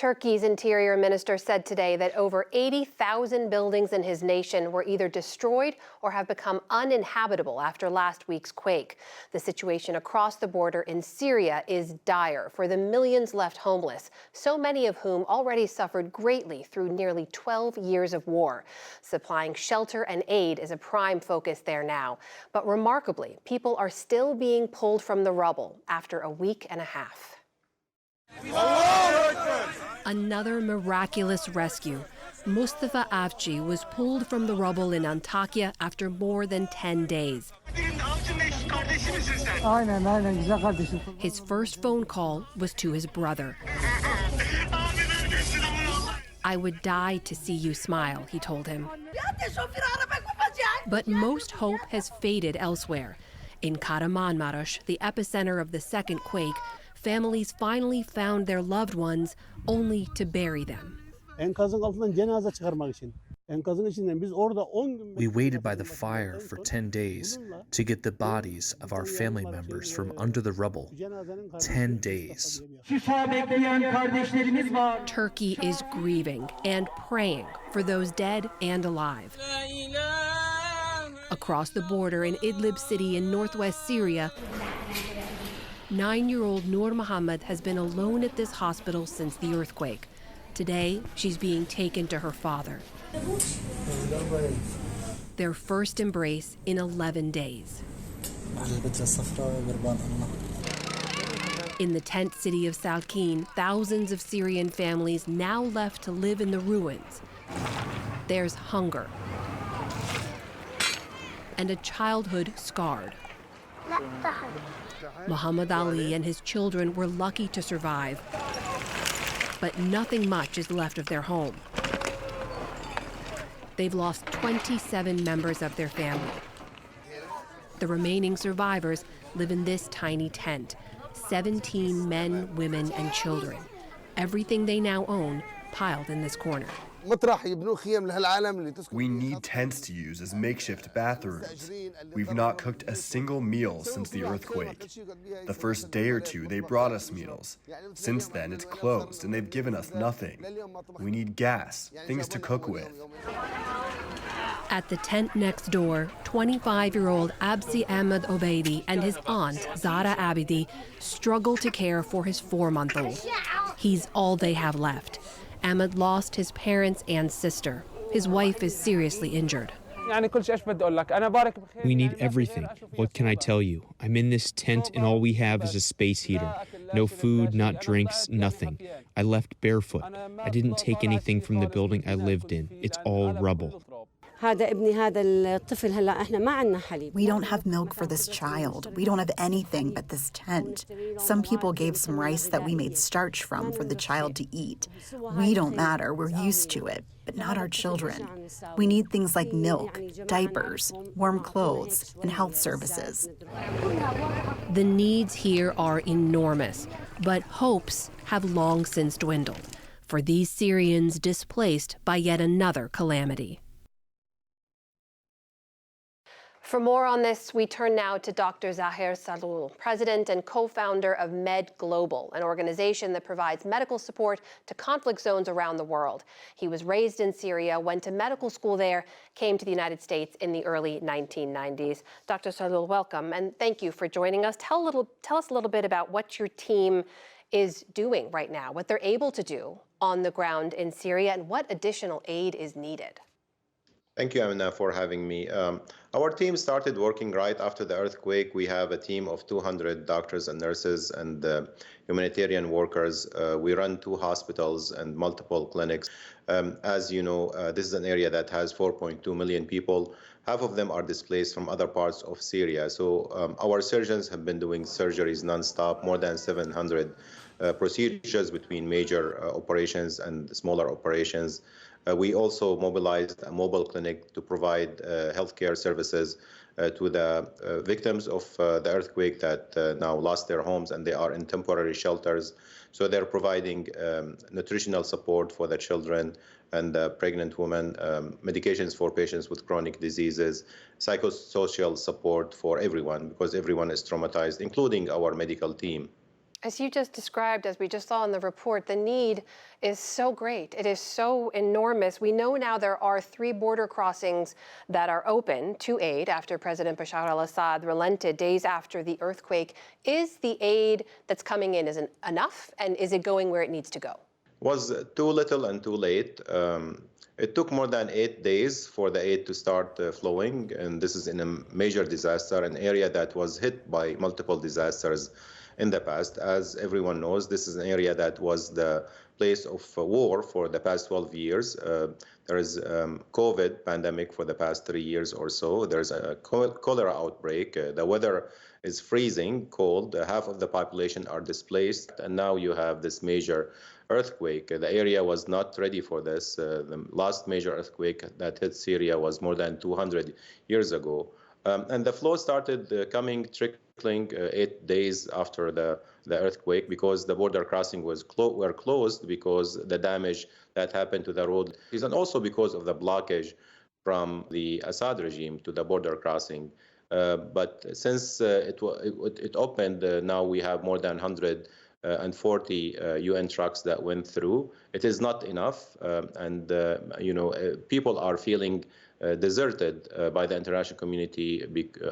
Turkey's interior minister said today that over 80,000 buildings in his nation were either destroyed or have become uninhabitable after last week's quake. The situation across the border in Syria is dire for the millions left homeless, so many of whom already suffered greatly through nearly 12 years of war. Supplying shelter and aid is a prime focus there now. But remarkably, people are still being pulled from the rubble after a week and a half. Another miraculous rescue. Mustafa Avci was pulled from the rubble in Antakya after more than 10 days. His first phone call was to his brother. "I would die to see you smile," he told him. But most hope has faded elsewhere. In Kahramanmaraş, the epicenter of the second quake, families finally found their loved ones only to bury them. We waited by the fire for 10 days to get the bodies of our family members from under the rubble. 10 days. Turkey is grieving and praying for those dead and alive. Across the border in Idlib city in northwest Syria, 9-year-old Noor Mohammed has been alone at this hospital since the earthquake. Today, she's being taken to her father. Their first embrace in 11 days. In the tent city of Salkin, thousands of Syrian families now left to live in the ruins. There's hunger and a childhood scarred. Muhammad Ali and his children were lucky to survive, but nothing much is left of their home. They've lost 27 members of their family. The remaining survivors live in this tiny tent, 17 men, women, and children. Everything they now own piled in this corner. We need tents to use as makeshift bathrooms. We've not cooked a single meal since the earthquake. The first day or two, they brought us meals. Since then, it's closed and they've given us nothing. We need gas, things to cook with. At the tent next door, 25-year-old Absi Ahmed Obeidi and his aunt, Zara Abidi, struggle to care for his 4-month-old. He's all they have left. Ahmed lost his parents and sister. His wife is seriously injured. We need everything. What can I tell you? I'm in this tent and all we have is a space heater. No food, not drinks, nothing. I left barefoot. I didn't take anything from the building I lived in. It's all rubble. We don't have milk for this child. We don't have anything but this tent. Some people gave some rice that we made starch from for the child to eat. We don't matter. We're used to it, but not our children. We need things like milk, diapers, warm clothes, and health services. The needs here are enormous, but hopes have long since dwindled for these Syrians displaced by yet another calamity. For more on this, we turn now to Dr. Zaher Sahloul, president and co-founder of Med Global, an organization that provides medical support to conflict zones around the world. He was raised in Syria, went to medical school there, came to the United States in the early 1990s. Dr. Sahloul, welcome, and thank you for joining us. Tell us a little bit about what your team is doing right now, what they're able to do on the ground in Syria, and what additional aid is needed. Thank you, Amina, for having me. Our team started working right after the earthquake. We have a team of 200 doctors and nurses and humanitarian workers. We run 2 hospitals and multiple clinics. As you know, this is an area that has 4.2 million people. Half of them are displaced from other parts of Syria. So our surgeons have been doing surgeries nonstop, more than 700 procedures between major operations and smaller operations. We also mobilized a mobile clinic to provide healthcare services to the victims of the earthquake that now lost their homes, and they are in temporary shelters. So they're providing nutritional support for the children and the pregnant women, medications for patients with chronic diseases, psychosocial support for everyone, because everyone is traumatized, including our medical team. As you just described, as we just saw in the report, the need is so great. It is so enormous. We know now there are 3 border crossings that are open to aid after President Bashar al-Assad relented days after the earthquake. Is the aid that's coming in is it enough, and is it going where it needs to go? Was too little and too late. It took more than 8 days for the aid to start flowing, and this is in a major disaster, an area that was hit by multiple disasters in the past. As everyone knows, this is an area that was the place of war for the past 12 years. There is COVID pandemic for the past 3 years or so. There's a cholera outbreak. The weather is freezing cold. Half of the population are displaced, and now you have this major earthquake. The area was not ready for this. The last major earthquake that hit Syria was more than 200 years ago. And the flow started trickling 8 days after the earthquake, because the border crossing were closed because the damage that happened to the road, and also because of the blockage from the Assad regime to the border crossing. But since it opened, now we have more than 140 UN trucks that went through. It is not enough, and people are feeling deserted by the international community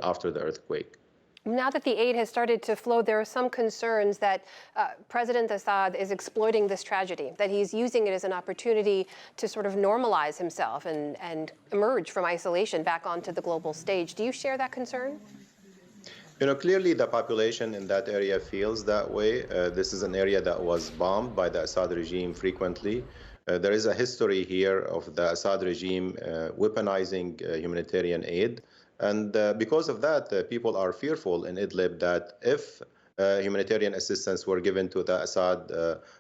after the earthquake. Now that the aid has started to flow, there are some concerns that President Assad is exploiting this tragedy, that he's using it as an opportunity to sort of normalize himself and emerge from isolation back onto the global stage. Do you share that concern? Clearly the population in that area feels that way. This is an area that was bombed by the Assad regime frequently. There is a history here of the Assad regime weaponizing humanitarian aid. And because of that, people are fearful in Idlib that if humanitarian assistance were given to the Assad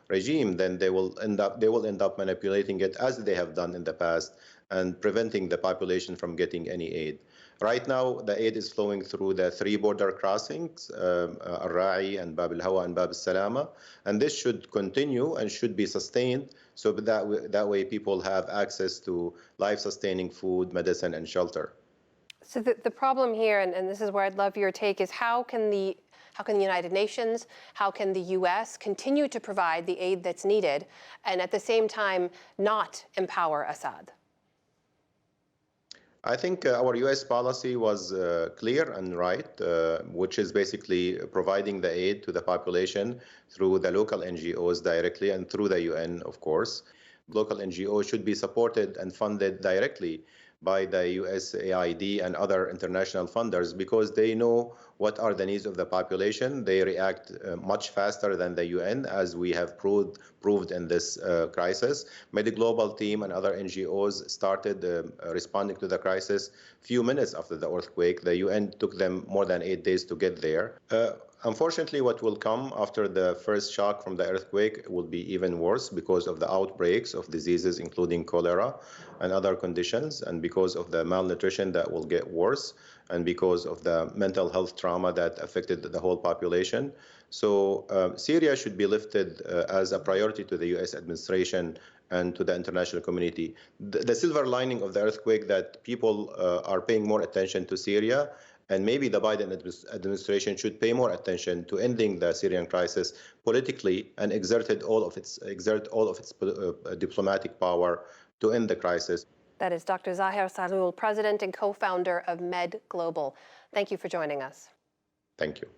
regime, then they will end up manipulating it as they have done in the past and preventing the population from getting any aid. Right now, the aid is flowing through the 3 border crossings, Al-Ra'i and Bab al-Hawa and Bab al-Salama, and this should continue and should be sustained, so that way people have access to life-sustaining food, medicine, and shelter. So the problem here, and this is where I'd love your take, is how can the United Nations, how can the U.S. continue to provide the aid that's needed and at the same time not empower Assad? I think our U.S. policy was clear and right, which is basically providing the aid to the population through the local NGOs directly and through the UN, of course. Local NGOs should be supported and funded directly by the USAID and other international funders because they know what are the needs of the population. They react much faster than the UN, as we have proved in this crisis. MediGlobal team and other NGOs started responding to the crisis few minutes after the earthquake. The UN took them more than 8 days to get there. Unfortunately, what will come after the first shock from the earthquake will be even worse because of the outbreaks of diseases, including cholera and other conditions, and because of the malnutrition that will get worse, and because of the mental health trauma that affected the whole population. So Syria should be lifted as a priority to the U.S. administration and to the international community. The silver lining of the earthquake that people are paying more attention to Syria, and maybe the Biden administration should pay more attention to ending the Syrian crisis politically and exert all of its diplomatic power to end the crisis. That is Dr. Zaher Sahloul, president and co-founder of Med Global. Thank you for joining us. Thank you.